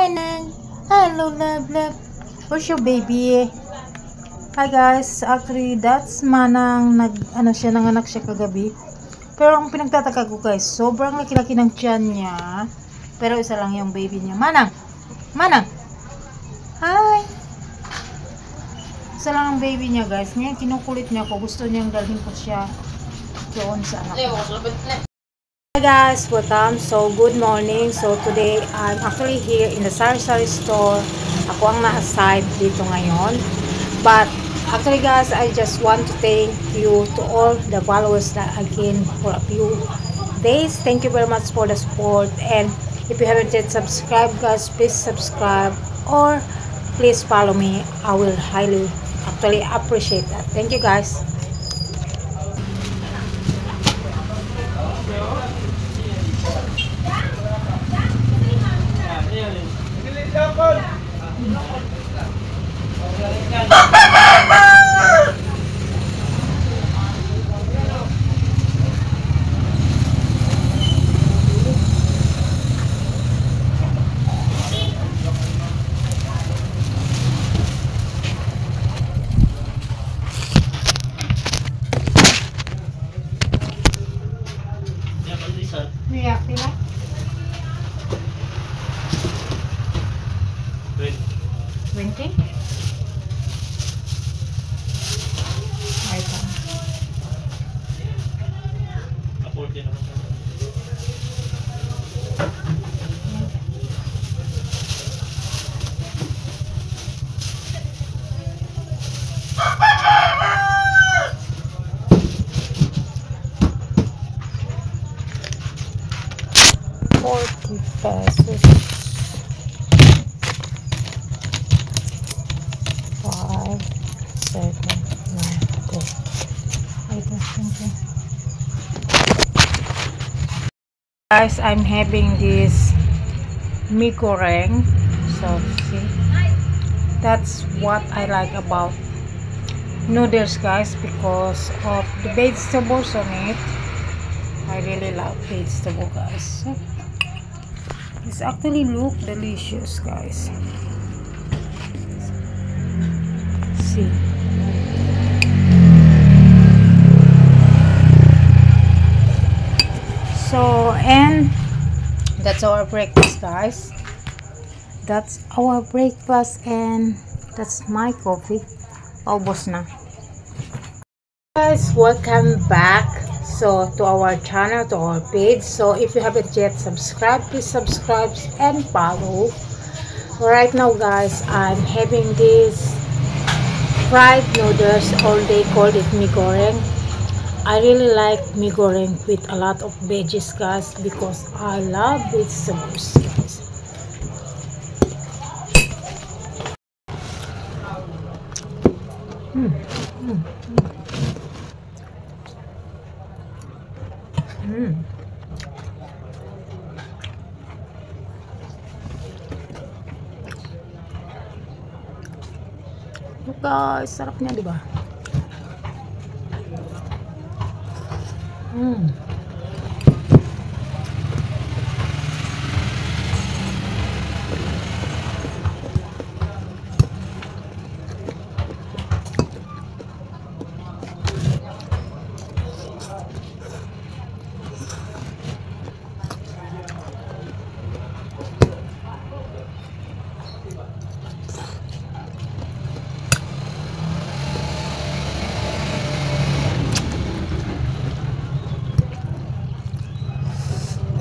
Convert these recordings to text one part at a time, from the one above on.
morning. Hello, love, love. Where's your baby? Hi guys, actually that's Manang nanganak siya kagabi. Pero ang pinagtataka ko guys, sobrang laki-laki ng tiyan niya. Pero isa lang yung baby niya. Manang! Manang! Hi! Isa lang ang baby niya guys. Ngayon kinukulit niya ako. Gusto niyang dalhin ko siya doon sa anak ko. Hi guys, welcome. So good morning. So today I'm actually here in the sari-sari store. Ako ang na-aside dito ngayon. But actually guys, I just want to thank you to all the followers that again for a few days. Thank you very much for the support, and if you haven't yet subscribed guys, please subscribe or please follow me. I will highly actually appreciate that. Thank you guys. Yeah, pila? 20? Ito. $40. 5, 7, 9, 10. Guys, I'm having this mie goreng. So see, that's what I like about noodles guys, because of the vegetables on it. I really love vegetable guys. It's actually look delicious guys. See. So, and that's our breakfast guys. That's our breakfast, and that's my coffee. Almost na. Guys, welcome back to our channel, to our page. So if you haven't yet subscribed, please subscribe and follow. Right now guys, I'm having this fried noodles, or they call it mie goreng. I really like mie goreng with a lot of veggies guys, because I love vegetables guys. Guys, sarap niya, di ba?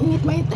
Init, mainit.